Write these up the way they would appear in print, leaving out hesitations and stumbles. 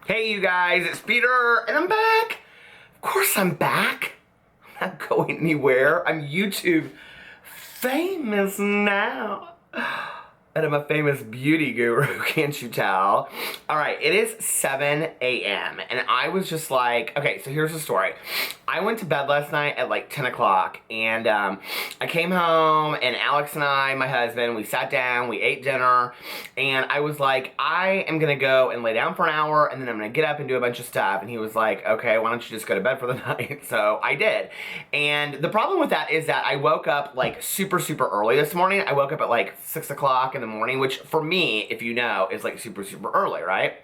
Hey you guys, it's Peter, and I'm back. Of course I'm back. I'm not going anywhere. I'm YouTube famous now. And I'm a famous beauty guru, can't you tell? All right, it is 7 a.m. and I was just like, okay, so here's the story. I went to bed last night at like 10 o'clock and I came home and Alex and I, my husband, we sat down, we ate dinner, and I was like, I am gonna go and lay down for an hour and then I'm gonna get up and do a bunch of stuff. And he was like, okay, why don't you just go to bed for the night? So I did. And the problem with that is that I woke up like super early this morning. I woke up at like 6 o'clock in the morning, which for me, if you know, is like super early, right?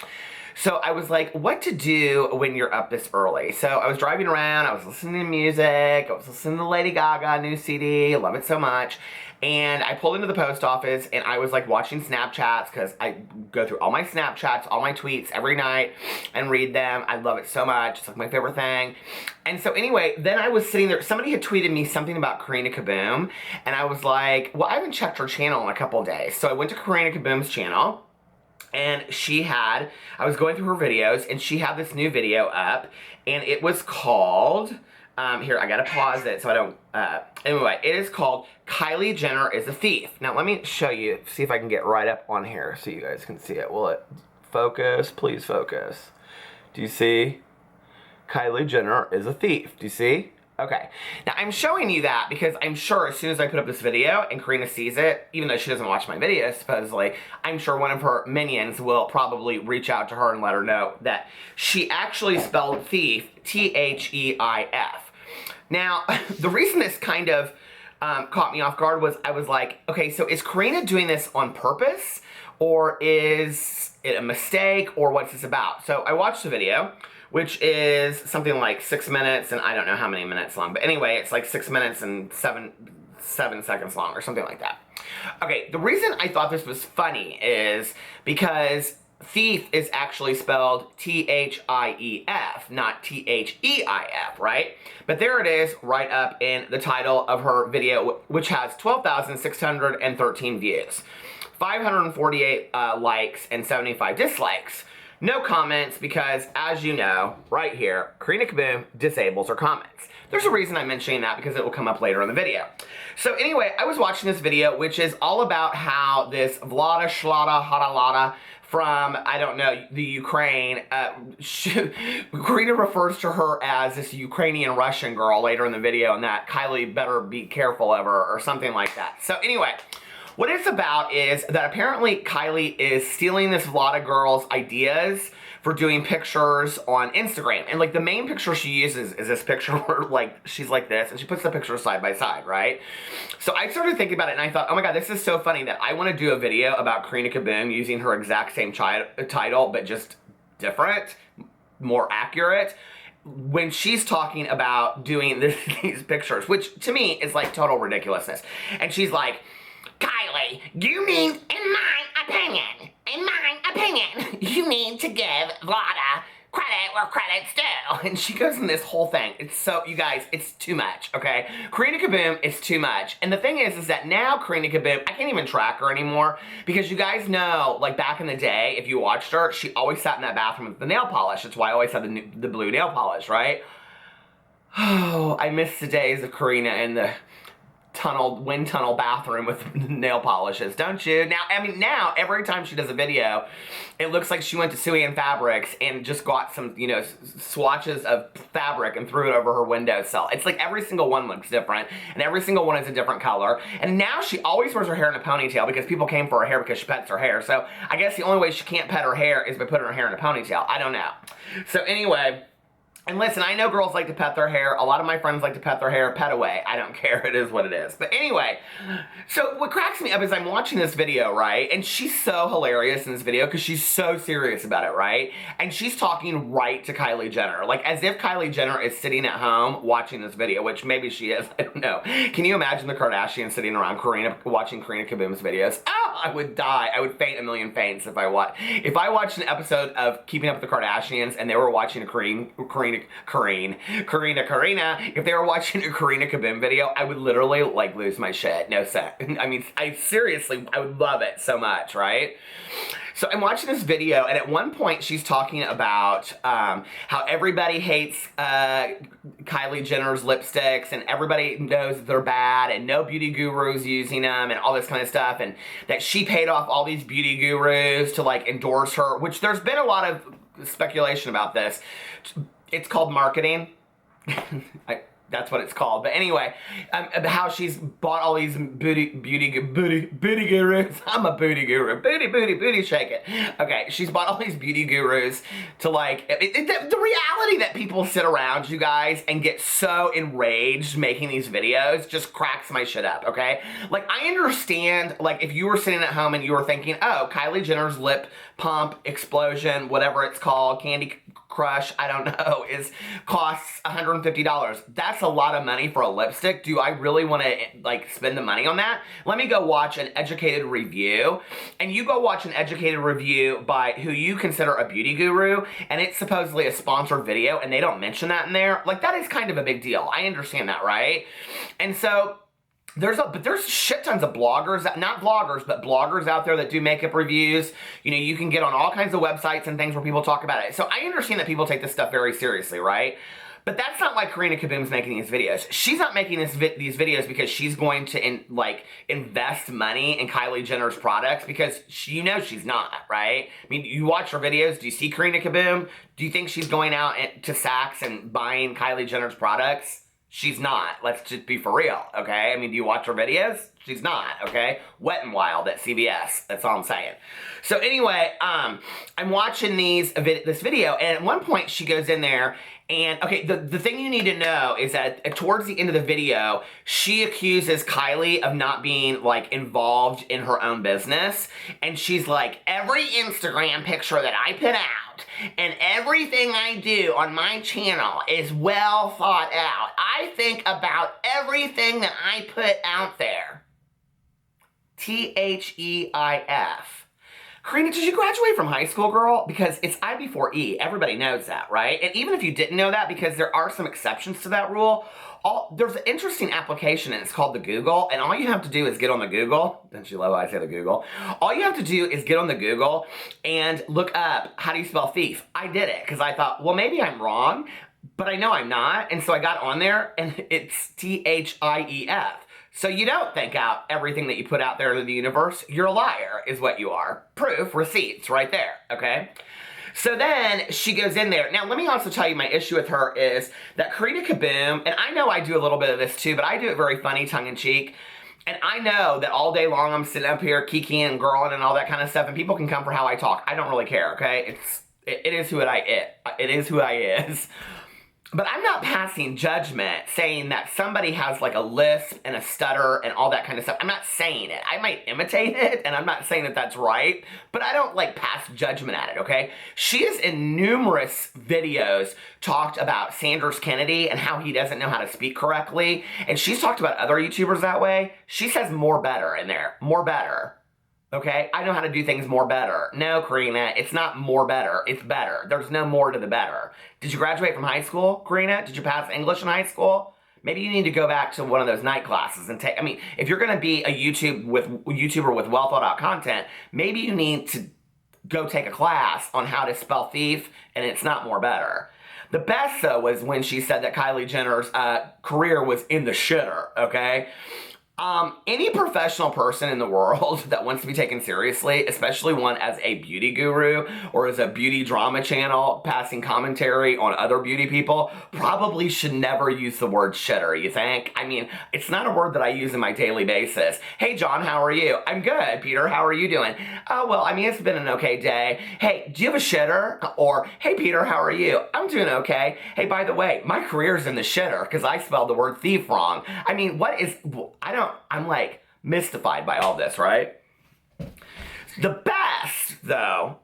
So I was like, what to do when you're up this early? So I was driving around, I was listening to music, I was listening to Lady Gaga new CD, love it so much. And I pulled into the post office and I was like watching Snapchats because I go through all my Snapchats, all my tweets every night and read them. I love it so much. It's like my favorite thing. And so anyway, then I was sitting there, somebody had tweeted me something about Karina Kaboom, and I was like, well, I haven't checked her channel in a couple days. So I went to Karina Kaboom's channel. And I was going through her videos, and she had this new video up, and it was called, here, I gotta pause it so I don't, anyway, it is called Kylie Jenner is a Thief. Now, let me show you, see if I can get right up on here so you guys can see it. Will it focus? Please focus. Do you see? Kylie Jenner is a thief. Do you see? Okay, now I'm showing you that because I'm sure as soon as I put up this video and Karina sees it, even though she doesn't watch my videos supposedly, I'm sure one of her minions will probably reach out to her and let her know that she actually spelled thief, T-H-E-I-F. Now, the reason this kind of caught me off guard was I was like, okay, so is Karina doing this on purpose, or is it a mistake, or what's this about? So I watched the video, which is something like 6 minutes, and I don't know how many minutes long, but anyway, it's like 6 minutes and seven seconds long, or something like that. Okay, the reason I thought this was funny is because thief is actually spelled T-H-I-E-F, not T-H-E-I-F, right? But there it is, right up in the title of her video, which has 12,613 views, 548 likes, and 75 dislikes. No comments because, as you know, right here, Karina Kaboom disables her comments. There's a reason I'm mentioning that because it will come up later in the video. So anyway, I was watching this video, which is all about how this Vlada Shlada Hadalada from, I don't know, the Ukraine, Karina refers to her as this Ukrainian Russian girl later in the video, and that Kylie better be careful of her or something like that. So anyway, what it's about is that apparently Kylie is stealing this Vlada girl's ideas for doing pictures on Instagram. And like the main picture she uses is this picture where like she's like this and she puts the pictures side by side, right? So I started thinking about it and I thought, oh my God, this is so funny that I want to do a video about Karina Kaboom using her exact same title, but just different, more accurate, when she's talking about doing these pictures, which to me is like total ridiculousness. And she's like, Kylie, you need, in my opinion, you need to give Vlada credit where credit's due. And she goes in this whole thing. It's so, you guys, it's too much, okay? Karina Kaboom is too much. And the thing is that now Karina Kaboom, I can't even track her anymore because you guys know, like back in the day, if you watched her, she always sat in that bathroom with the nail polish. That's why I always had the blue nail polish, right? Oh, I miss the days of Karina in the wind tunnel bathroom with nail polishes, don't you? Now, I mean, now, every time she does a video, it looks like she went to Suey Fabrics and just got some, you know, swatches of fabric and threw it over her windowsill. It's like every single one looks different, and every single one is a different color. And now she always wears her hair in a ponytail because people came for her hair because she pets her hair. So I guess the only way she can't pet her hair is by putting her hair in a ponytail. I don't know. So anyway, and listen, I know girls like to pet their hair. A lot of my friends like to pet their hair. Pet away. I don't care. It is what it is. But anyway, so what cracks me up is I'm watching this video, right? And she's so hilarious in this video because she's so serious about it, right? And she's talking right to Kylie Jenner. Like as if Kylie Jenner is sitting at home watching this video, which maybe she is. I don't know. Can you imagine the Kardashians sitting around watching Karina Kaboom's videos? Oh, I would die. I would faint a million faints if I watched an episode of Keeping Up with the Kardashians and they were watching a Karina, if they were watching a Karina Kaboom video, I would literally like lose my shit. No sense. I mean, I seriously, I would love it so much, right? So I'm watching this video, and at one point she's talking about how everybody hates Kylie Jenner's lipsticks, and everybody knows that they're bad, and no beauty gurus using them, and all this kind of stuff, and that she paid off all these beauty gurus to like endorse her, which there's been a lot of speculation about this. It's called marketing. That's what it's called. But anyway, how she's bought all these booty gurus. I'm a booty guru. Booty, shake it. Okay, she's bought all these beauty gurus to like, the reality that people sit around, you guys, and get so enraged making these videos just cracks my shit up, okay? Like, I understand, like, if you were sitting at home and you were thinking, oh, Kylie Jenner's lip pump explosion, whatever it's called, Candy Crush, I don't know, costs $150. That's a lot of money for a lipstick. Do I really want to like spend the money on that? Let me go watch an educated review, and you go watch an educated review by who you consider a beauty guru, and it's supposedly a sponsored video, and they don't mention that in there. Like, that is kind of a big deal. I understand that, right? And so there's shit tons of bloggers, not vloggers, but bloggers out there that do makeup reviews. You know, you can get on all kinds of websites and things where people talk about it. So I understand that people take this stuff very seriously, right? But that's not why Karina Kaboom's making these videos. She's not making these videos because she's going to invest money in Kylie Jenner's products, because you know she's not, right? I mean, you watch her videos. Do you see Karina Kaboom? Do you think she's going out to Saks and buying Kylie Jenner's products? She's not. Let's just be for real, okay? I mean, do you watch her videos? She's not, okay? Wet and Wild at CBS. That's all I'm saying. So anyway, I'm watching this video, and at one point she goes in there, and okay, the thing you need to know is that towards the end of the video, she accuses Kylie of not being like involved in her own business, and she's like, every Instagram picture that I put out and everything I do on my channel is well thought out. I think about everything that I put out there. THEIF. Karina, did you graduate from high school, girl? Because it's I before E. Everybody knows that, right? And even if you didn't know that, because there are some exceptions to that rule, there's an interesting application, and it's called the Google, and all you have to do is get on the Google. Don't you love how I say the Google? All you have to do is get on the Google and look up, how do you spell thief? I did it, because I thought, well, maybe I'm wrong, but I know I'm not, and so I got on there, and it's THIEF. So you don't think out everything that you put out there into the universe. You're a liar, is what you are. Proof, receipts, right there, okay? So then she goes in there. Now, let me also tell you, my issue with her is that Karina Kaboom, and I know I do a little bit of this too, but I do it very funny, tongue-in-cheek. And I know that all day long I'm sitting up here kikiing and girling and all that kind of stuff, and people can come for how I talk. I don't really care, okay? It is who it is who I is. But I'm not passing judgment saying that somebody has like a lisp and a stutter and all that kind of stuff. I'm not saying it. I might imitate it, and I'm not saying that that's right, but I don't like pass judgment at it, okay? She has in numerous videos talked about Sanders Kennedy and how he doesn't know how to speak correctly, and she's talked about other YouTubers that way. She says more better in there. More better. Okay, I know how to do things more better. No, Karina, it's not more better. It's better. There's no more to the better. Did you graduate from high school, Karina? Did you pass English in high school? Maybe you need to go back to one of those night classes and take, I mean, if you're going to be a YouTuber with well thought out content, maybe you need to go take a class on how to spell thief, and it's not more better. The best, though, was when she said that Kylie Jenner's career was in the shitter, okay? Any professional person in the world that wants to be taken seriously, especially one as a beauty guru or as a beauty drama channel passing commentary on other beauty people, probably should never use the word shitter, you think? I mean, it's not a word that I use on my daily basis. Hey, John, how are you? I'm good. Peter, how are you doing? Oh, well, I mean, it's been an okay day. Hey, do you have a shitter? Or, hey, Peter, how are you? I'm doing okay. Hey, by the way, my career's in the shitter because I spelled the word thief wrong. I mean, I'm like mystified by all this, right? The best, though,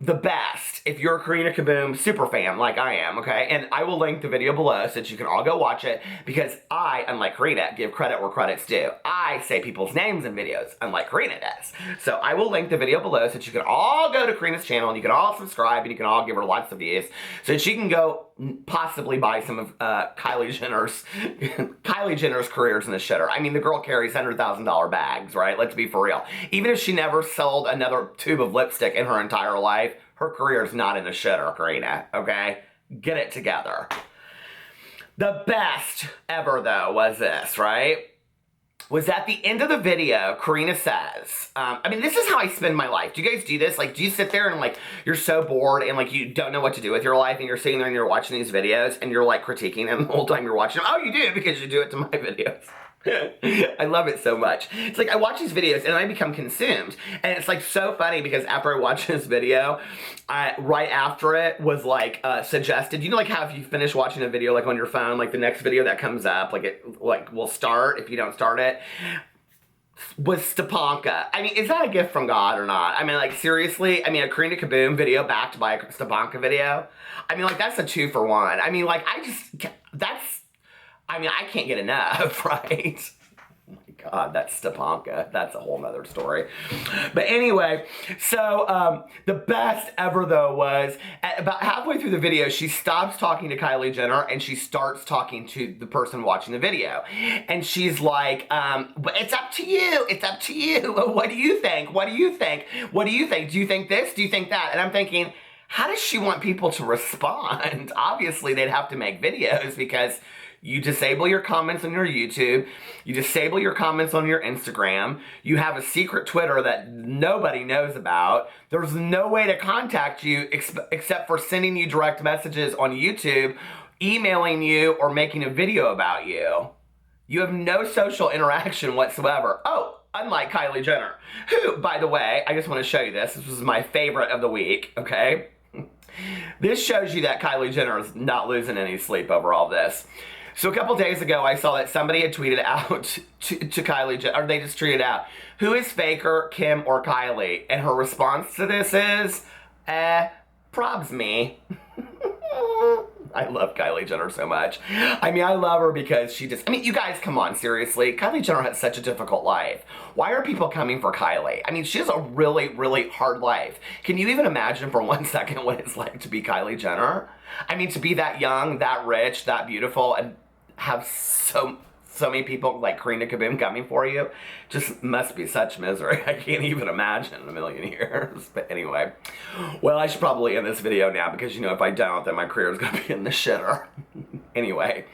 if you're a Karina Kaboom super fan like I am, okay? And I will link the video below so that you can all go watch it, because I, unlike Karina, give credit where credit's due. I say people's names in videos, unlike Karina does. So I will link the video below so that you can all go to Karina's channel and you can all subscribe and you can all give her lots of views so that she can go possibly buy some of Kylie Jenner's careers in the shitter. I mean, the girl carries $100,000 bags, right? Let's be for real. Even if she never sold another tube of lipstick in her entire life, her career is not in the shitter, Karina, okay? Get it together. The best ever, though, was this, right? Was at the end of the video, Karina says, I mean, this is how I spend my life. Do you guys do this? Like, do you sit there and, like, you're so bored and, like, you don't know what to do with your life and you're sitting there and you're watching these videos and you're, like, critiquing them the whole time you're watching them? Oh, you do, because you do it to my videos. I love it so much. It's like I watch these videos and I become consumed. And it's like so funny because after I watched this video, right after it was like suggested. You know, like how if you finish watching a video like on your phone, like the next video that comes up, like it like will start if you don't start it, was Stepanka. I mean, is that a gift from God or not? I mean, like, seriously? I mean, a Karina Kaboom video backed by a Stepanka video? I mean, like, that's a 2-for-1. I mean, like, I mean, I can't get enough, right? Oh my God, that's Stepanka. That's a whole nother story. But anyway, so the best ever, though, was about halfway through the video, she stops talking to Kylie Jenner and she starts talking to the person watching the video. And she's like, it's up to you. It's up to you. What do you think? What do you think? What do you think? Do you think this? Do you think that? And I'm thinking, how does she want people to respond? Obviously, they'd have to make videos because you disable your comments on your YouTube. You disable your comments on your Instagram. You have a secret Twitter that nobody knows about. There's no way to contact you except for sending you direct messages on YouTube, emailing you, or making a video about you. You have no social interaction whatsoever. Oh, unlike Kylie Jenner, who, by the way, I just want to show you this. This was my favorite of the week, okay? This shows you that Kylie Jenner is not losing any sleep over all this. So a couple days ago, I saw that somebody had tweeted out to Kylie Jenner, or they just tweeted out, who is faker, Kim or Kylie? And her response to this is, probs me. I love Kylie Jenner so much. I mean, I love her because she just, I mean, you guys, come on, seriously. Kylie Jenner has such a difficult life. Why are people coming for Kylie? I mean, she has a really, really hard life. Can you even imagine for 1 second what it's like to be Kylie Jenner? I mean, to be that young, that rich, that beautiful, and have so many people like Karina Kaboom coming for you, just must be such misery. I can't even imagine in a million years. But anyway, well, I should probably end this video now because, you know, if I don't, then my career is going to be in the shitter. Anyway,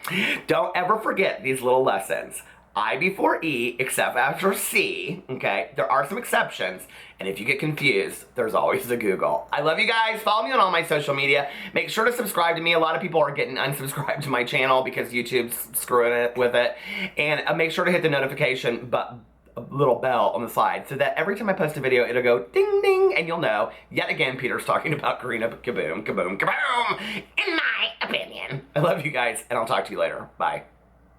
don't ever forget these little lessons. I before E, except after C, okay? There are some exceptions, and if you get confused, there's always the Google. I love you guys. Follow me on all my social media. Make sure to subscribe to me. A lot of people are getting unsubscribed to my channel because YouTube's screwing it with it. And make sure to hit the notification little bell on the side so that every time I post a video, it'll go ding, ding, and you'll know, yet again, Peter's talking about Karina Kaboom, Kaboom, Kaboom, in my opinion. I love you guys, and I'll talk to you later. Bye.